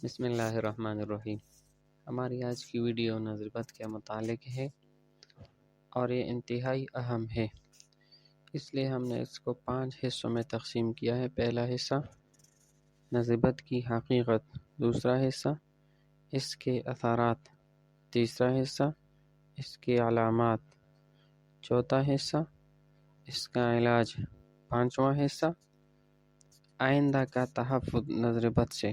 بسم اللہ الرحمن الرحیم۔ ہماری آج کی ویڈیو نظربت کے متعلق ہے اور یہ انتہائی اہم ہے، اس لیے ہم نے اس کو 5 حصوں میں تقسیم کیا ہے۔ پہلا حصہ نظربت کی حقیقت، دوسرا حصہ اس کے اثرات، تیسرا حصہ اس کے علامات، چوتھا حصہ اس کا علاج، پانچواں حصہ آئندہ کا تحفظ نظربت سے۔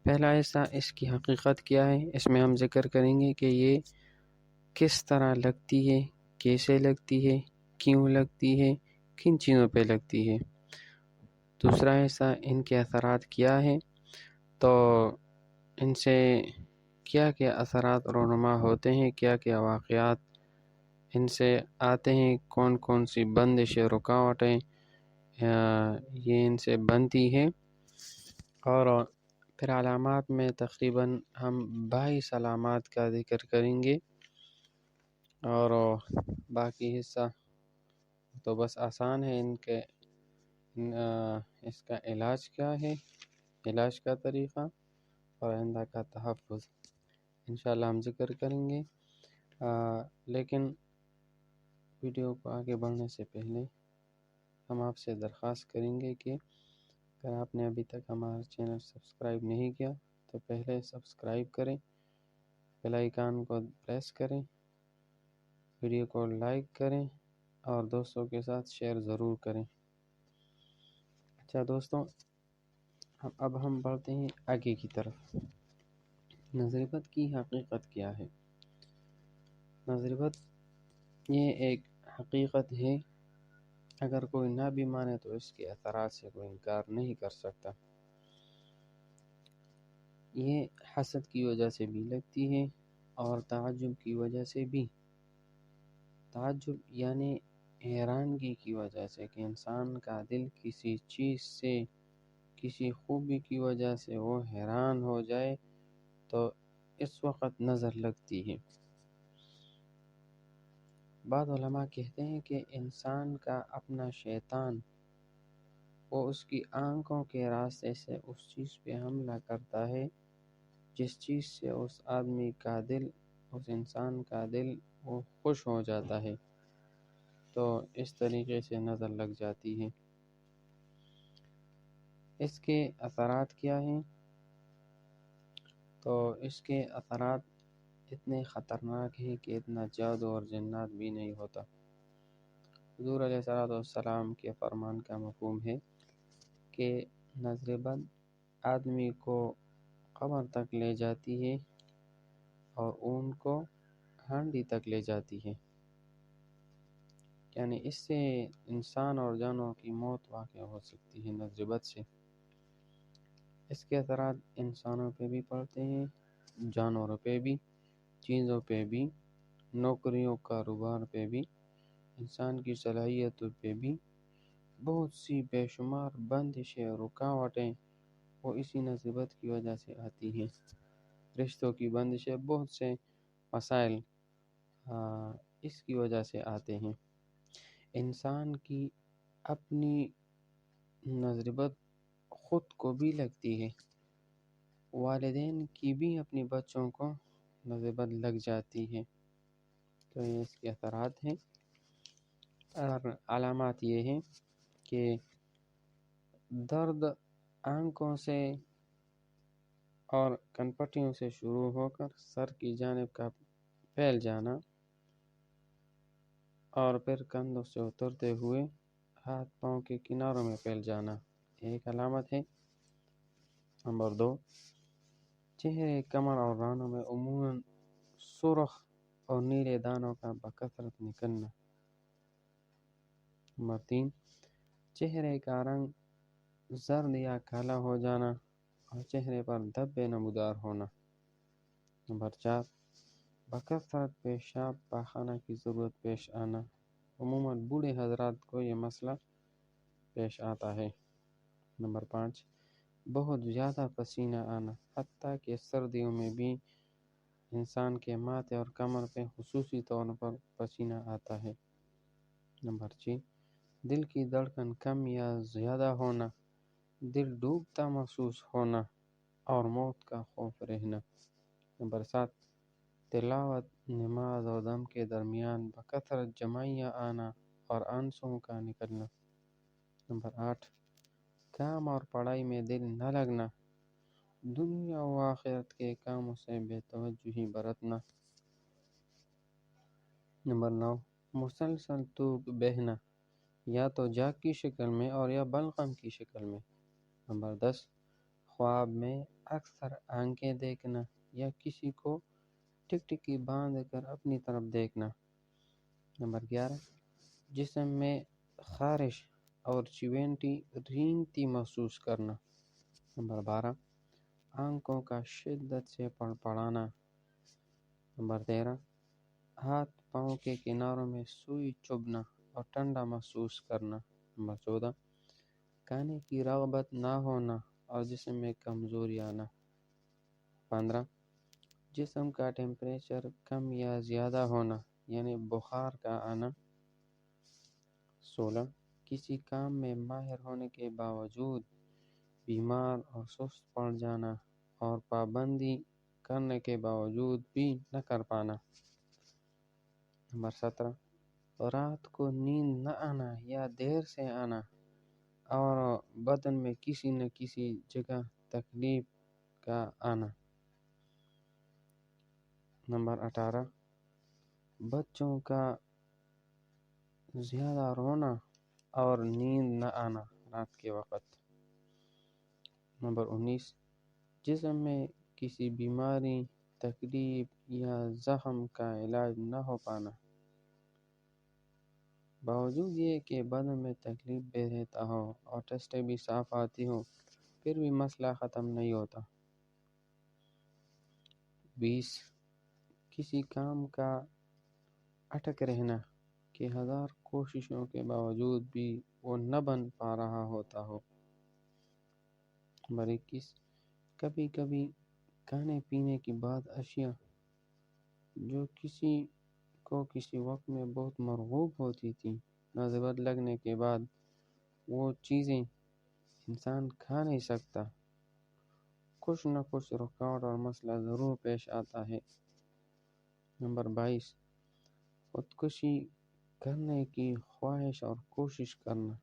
پہلا حصہ اس کی حقیقت کیا ہے، اس میں ہم ذکر کریں گے کہ یہ کس طرح لگتی ہے، کیسے لگتی ہے، کیوں لگتی ہے، کن چیزوں پہ لگتی ہے۔ دوسرا حصہ ان کے اثرات کیا ہے، تو ان سے کیا کیا اثرات رونما ہوتے ہیں، کیا کیا واقعات ان سے آتے ہیں، کون کون سی بندشیں، رکاوٹیں یہ ان سے بنتی ہے۔ اور پھر علامات میں تقریباً ہم 22 علامات کا ذکر کریں گے، اور باقی حصہ تو بس آسان ہے۔ اس کا علاج کیا ہے، علاج کا طریقہ اور آئندہ کا تحفظ انشاءاللہ ہم ذکر کریں گے۔ لیکن ویڈیو کو آگے بڑھنے سے پہلے ہم آپ سے درخواست کریں گے کہ اگر آپ نے ابھی تک ہمارا چینل سبسکرائب نہیں کیا تو پہلے سبسکرائب کریں، بیل آئیکن کو پریس کریں، ویڈیو کو لائک کریں اور دوستوں کے ساتھ شیئر ضرور کریں۔ اچھا دوستوں، اب ہم بڑھتے ہیں آگے کی طرف۔ نظربت کی حقیقت کیا ہے؟ نظربت یہ ایک حقیقت ہے، اگر کوئی نہ بھی مانے تو اس کے اثرات سے کوئی انکار نہیں کر سکتا۔ یہ حسد کی وجہ سے بھی لگتی ہے اور تعجب کی وجہ سے بھی۔ تعجب یعنی حیرانگی کی وجہ سے کہ انسان کا دل کسی چیز سے، کسی خوبی کی وجہ سے وہ حیران ہو جائے تو اس وقت نظر لگتی ہے۔ بعض علماء کہتے ہیں کہ انسان کا اپنا شیطان وہ اس کی آنکھوں کے راستے سے اس چیز پہ حملہ کرتا ہے جس چیز سے اس آدمی کا دل، اس انسان کا دل وہ خوش ہو جاتا ہے، تو اس طریقے سے نظر لگ جاتی ہے۔ اس کے اثرات کیا ہیں؟ تو اس کے اثرات اتنے خطرناک ہیں کہ اتنا جادو اور جنات بھی نہیں ہوتا۔ حضور علیہ السلام کے فرمان کا مفہوم ہے کہ نظربد آدمی کو قبر تک لے جاتی ہے اور اون کو ہانڈی تک لے جاتی ہے، یعنی اس سے انسان اور جانوروں کی موت واقع ہو سکتی ہے نظربد سے۔ اس کے اثرات انسانوں پہ بھی پڑتے ہیں، جانوروں پہ بھی، چیزوں پہ بھی، نوکریوں کاروبار پہ بھی، انسان کی صلاحیتوں پہ بھی۔ بہت سی بے شمار بندشیں، رکاوٹیں وہ اسی نظربت کی وجہ سے آتی ہیں۔ رشتوں کی بندشیں، بہت سے مسائل اس کی وجہ سے آتے ہیں۔ انسان کی اپنی نظربت خود کو بھی لگتی ہے، والدین کی بھی اپنی بچوں کو نظربت لگ جاتی ہے، تو یہ اس کے اثرات ہیں۔ اور علامات یہ ہیں کہ درد آنکھوں سے اور کنپٹیوں سے شروع ہو کر سر کی جانب کا پھیل جانا اور پھر کندھوں سے اترتے ہوئے ہاتھ پاؤں کے کناروں میں پھیل جانا، ایک علامت ہے۔ نمبر 2، چہرے، کمر اور رانوں میں عموماً سرخ اور نیلے دانوں کا بکثرت نکلنا۔ نمبر 3، چہرے کا رنگ زرد یا کالا ہو جانا اور چہرے پر دھبے نمودار ہونا۔ نمبر 4، بکثرت پیشاب پاخانہ کی ضرورت پیش آنا، عموماً بوڑھے حضرات کو یہ مسئلہ پیش آتا ہے۔ نمبر 5، بہت زیادہ پسینہ آنا، حتیٰ کہ سردیوں میں بھی انسان کے ماتھے اور کمر پہ خصوصی طور پر پسینہ آتا ہے۔ نمبر 6، دل کی دھڑکن کم یا زیادہ ہونا، دل ڈوبتا محسوس ہونا اور موت کا خوف رہنا۔ نمبر 7، تلاوت، نماز اور دم کے درمیان بکثرت جمعیاں آنا اور آنسوؤں کا نکلنا۔ نمبر 8، کام اور پڑھائی میں دل نہ لگنا، دنیا و آخرت کے کاموں سے بے توجہی برتنا۔ نمبر 9، مسلسل توک بہنا، یا تو جاگ کی شکل میں اور یا بلغم کی شکل میں۔ نمبر 10، خواب میں اکثر آنکھیں دیکھنا یا کسی کو ٹکٹکی باندھ کر اپنی طرف دیکھنا۔ نمبر 11، جسم میں خارش اور چیونٹی رینگتی محسوس کرنا۔ نمبر 12، آنکھوں کا شدت سے پڑپڑانا۔ نمبر 13، ہاتھ پاؤں کے کناروں میں سوئی چبھنا اور ٹھنڈا محسوس کرنا۔ نمبر 14، کھانے کی رغبت نہ ہونا اور جسم میں کمزوری آنا۔ 15، جسم کا ٹیمپریچر کم یا زیادہ ہونا یعنی بخار کا آنا۔ 16، کسی کام میں ماہر ہونے کے باوجود بیمار اور سست پڑ جانا اور پابندی کرنے کے باوجود بھی نہ کر پانا۔ نمبر 17، رات کو نیند نہ آنا یا دیر سے آنا اور بدن میں کسی نہ کسی جگہ تکلیف کا آنا۔ نمبر 18، بچوں کا زیادہ رونا اور نیند نہ آنا رات کے وقت۔ نمبر 19، جسم میں کسی بیماری، تکلیف یا زخم کا علاج نہ ہو پانا، باوجود یہ کہ بدن میں تکلیف بھی رہتا ہو اور ٹیسٹیں بھی صاف آتی ہوں پھر بھی مسئلہ ختم نہیں ہوتا۔ 20، کسی کام کا اٹک رہنا کہ ہزار کوششوں کے باوجود بھی وہ نہ بن پا رہا ہوتا ہو۔ نمبر 21، کبھی کبھی کھانے پینے کی بعض اشیاء جو کسی کو کسی وقت میں بہت مرغوب ہوتی تھی، نظر لگنے کے بعد وہ چیزیں انسان کھا نہیں سکتا، کچھ نہ کچھ رکاوٹ اور مسئلہ ضرور پیش آتا ہے۔ نمبر 22، خودکشی کرنے کی خواہش اور کوشش کرنا۔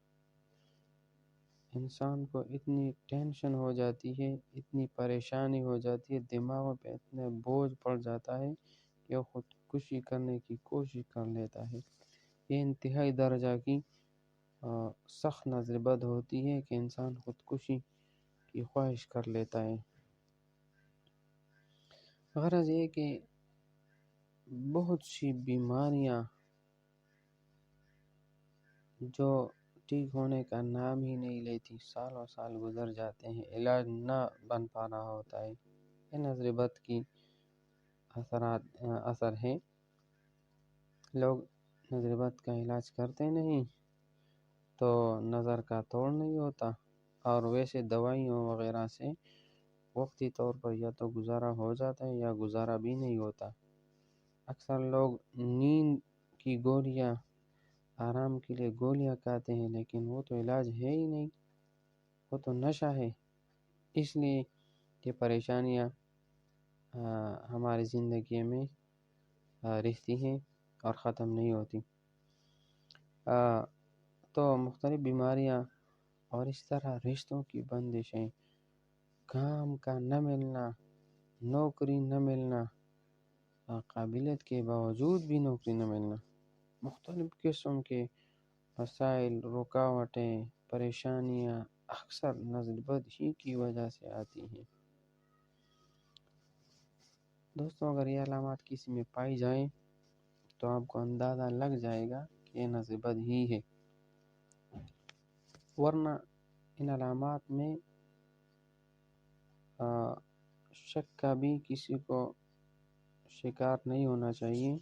انسان کو اتنی ٹینشن ہو جاتی ہے، اتنی پریشانی ہو جاتی ہے، دماغوں پہ اتنے بوجھ پڑ جاتا ہے کہ وہ خودکشی کرنے کی کوشش کر لیتا ہے۔ یہ انتہائی درجہ کی سخت نظر بد ہوتی ہے کہ انسان خودکشی کی خواہش کر لیتا ہے۔ غرض یہ کہ بہت سی بیماریاں جو ٹھیک ہونے کا نام ہی نہیں لیتی، سالوں سال گزر جاتے ہیں، علاج نہ بن پا رہا ہوتا ہے۔ یہ نظر بد کی اثر ہے۔ لوگ نظر بد کا علاج کرتے نہیں تو نظر کا توڑ نہیں ہوتا، اور ویسے دوائیوں وغیرہ سے وقتی طور پر یا تو گزارا ہو جاتا ہے یا گزارا بھی نہیں ہوتا۔ اکثر لوگ نیند کی گولیاں، آرام کے لیے گولیاں کھاتے ہیں، لیکن وہ تو علاج ہے ہی نہیں، وہ تو نشہ ہے۔ اس لیے یہ پریشانیاں ہماری زندگی میں رہتی ہیں اور ختم نہیں ہوتی۔ تو مختلف بیماریاں اور اس طرح رشتوں کی بندشیں، کام کا نہ ملنا، نوکری نہ ملنا، قابلیت کے باوجود بھی نوکری نہ ملنا، مختلف قسم کے مسائل، رکاوٹیں، پریشانیاں اکثر نظر بد ہی کی وجہ سے آتی ہیں۔ دوستوں، اگر یہ علامات کسی میں پائی جائیں تو آپ کو اندازہ لگ جائے گا کہ یہ نظر بد ہی ہے، ورنہ ان علامات میں شک کا بھی کسی کو شکار نہیں ہونا چاہیے،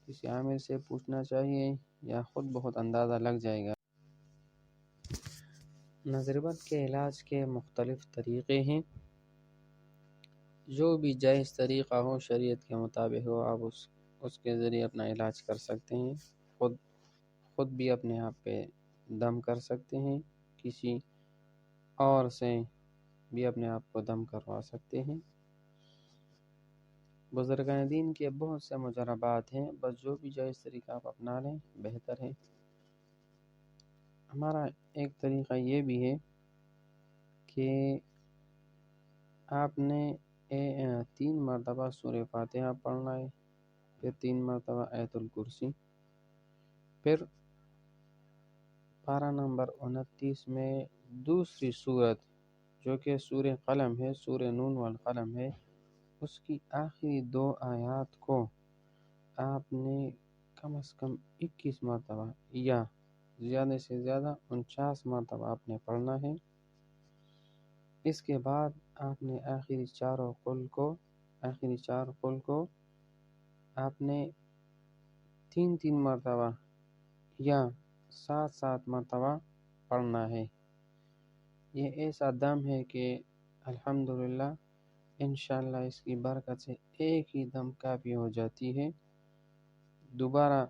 کسی عامل سے پوچھنا چاہیے یا خود بہت اندازہ لگ جائے گا۔ نظر بد کے علاج کے مختلف طریقے ہیں، جو بھی جائز طریقہ ہو، شریعت کے مطابق ہو، آپ اس کے ذریعے اپنا علاج کر سکتے ہیں۔ خود بھی اپنے آپ پہ دم کر سکتے ہیں، کسی اور سے بھی اپنے آپ کو دم کروا سکتے ہیں۔ بزرگان دین کے بہت سے مجربات ہیں، بس جو بھی جائز طریقہ آپ اپنا لیں بہتر ہے۔ ہمارا ایک طریقہ یہ بھی ہے کہ آپ نے 3 مرتبہ سورہ فاتحہ پڑھنا ہے، پھر 3 مرتبہ آیت الکرسی، پھر پارہ نمبر 29 میں دوسری صورت جو کہ سورہ قلم ہے، سورہ نون والقلم ہے، اس کی آخری 2 آیات کو آپ نے کم از کم 21 مرتبہ یا زیادہ سے زیادہ 49 مرتبہ آپ نے پڑھنا ہے۔ اس کے بعد آپ نے آخری 4 قل کو آپ نے 3 مرتبہ یا 7 مرتبہ پڑھنا ہے۔ یہ ایسا دم ہے کہ الحمدللہ انشاءاللہ اس کی برکت سے ایک ہی دم کافی ہو جاتی ہے، دوبارہ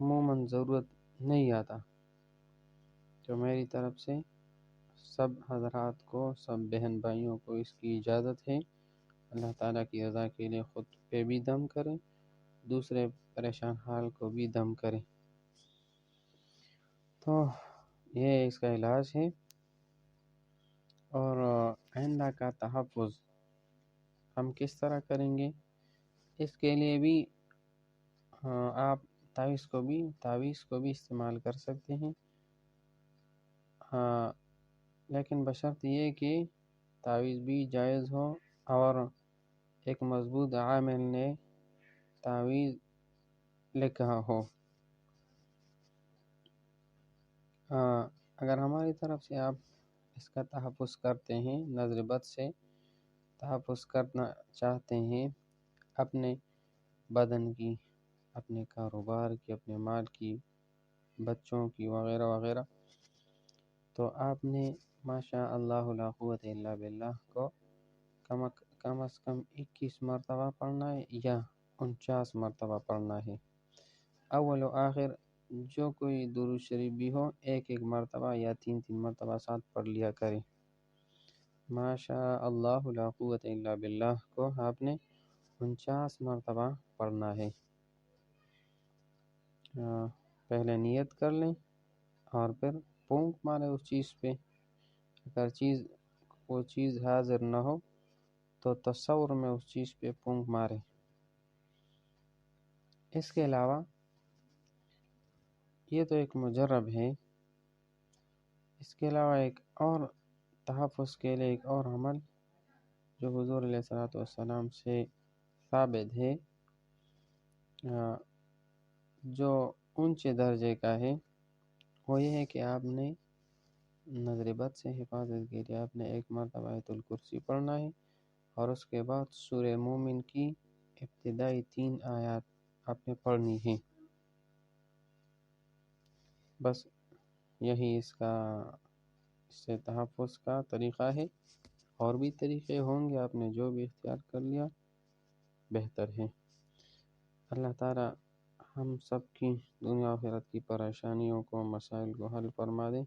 عموماً ضرورت نہیں آتا۔ تو میری طرف سے سب حضرات کو، سب بہن بھائیوں کو اس کی اجازت ہے، اللہ تعالیٰ کی رضا کے لیے خود پہ بھی دم کریں، دوسرے پریشان حال کو بھی دم کریں۔ تو یہ اس کا علاج ہے۔ اور آئندہ کا تحفظ ہم کس طرح کریں گے؟ اس کے لیے بھی آپ تعویذ کو بھی استعمال کر سکتے ہیں، لیکن بشرط یہ کہ تعویذ بھی جائز ہو اور ایک مضبوط عامل نے تعویذ لکھا ہو۔ اگر ہماری طرف سے آپ اس کا تحفظ کرتے ہیں، نظر بد سے تحفظ کرنا چاہتے ہیں، اپنے بدن کی، اپنے کاروبار کی، اپنے مال کی، بچوں کی وغیرہ وغیرہ، تو آپ نے ماشاء اللہ لا قوت الا باللہ کو کم از کم 21 مرتبہ پڑھنا ہے یا 49 مرتبہ پڑھنا ہے۔ اول و آخر جو کوئی درود شریف بھی ہو، 1 مرتبہ یا 3 مرتبہ ساتھ پڑھ لیا کریں۔ ماشاء اللہ لا قوت الا باللہ کو آپ نے 49 مرتبہ پڑھنا ہے۔ پہلے نیت کر لیں اور پھر پھونک مارے اس چیز پہ۔ اگر وہ چیز حاضر نہ ہو تو تصور میں اس چیز پہ پھونک مارے۔ اس کے علاوہ یہ تو ایک مجرب ہے، اس کے علاوہ ایک اور تحفظ کے لیے ایک اور عمل جو حضور علیہ الصلوۃ والسلام سے ثابت ہے، جو اونچے درجے کا ہے، وہ یہ ہے کہ آپ نے نظر بد سے حفاظت کے لیے آپ نے 1 مرتبہ آیت الکرسی پڑھنا ہے، اور اس کے بعد سورہ مومن کی ابتدائی 3 آیات آپ نے پڑھنی ہیں۔ بس یہی اس سے تحفظ کا طریقہ ہے۔ اور بھی طریقے ہوں گے، آپ نے جو بھی اختیار کر لیا بہتر ہے۔ اللہ تعالی ہم سب کی دنیا و آخرت کی پریشانیوں کو، مسائل کو حل فرما دے۔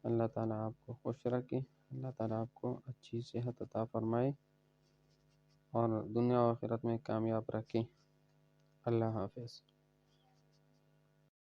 اللہ تعالیٰ آپ کو خوش رکھے، اللہ تعالیٰ آپ کو اچھی صحت عطا فرمائے اور دنیا و آخرت میں کامیاب رکھے۔ اللہ حافظ۔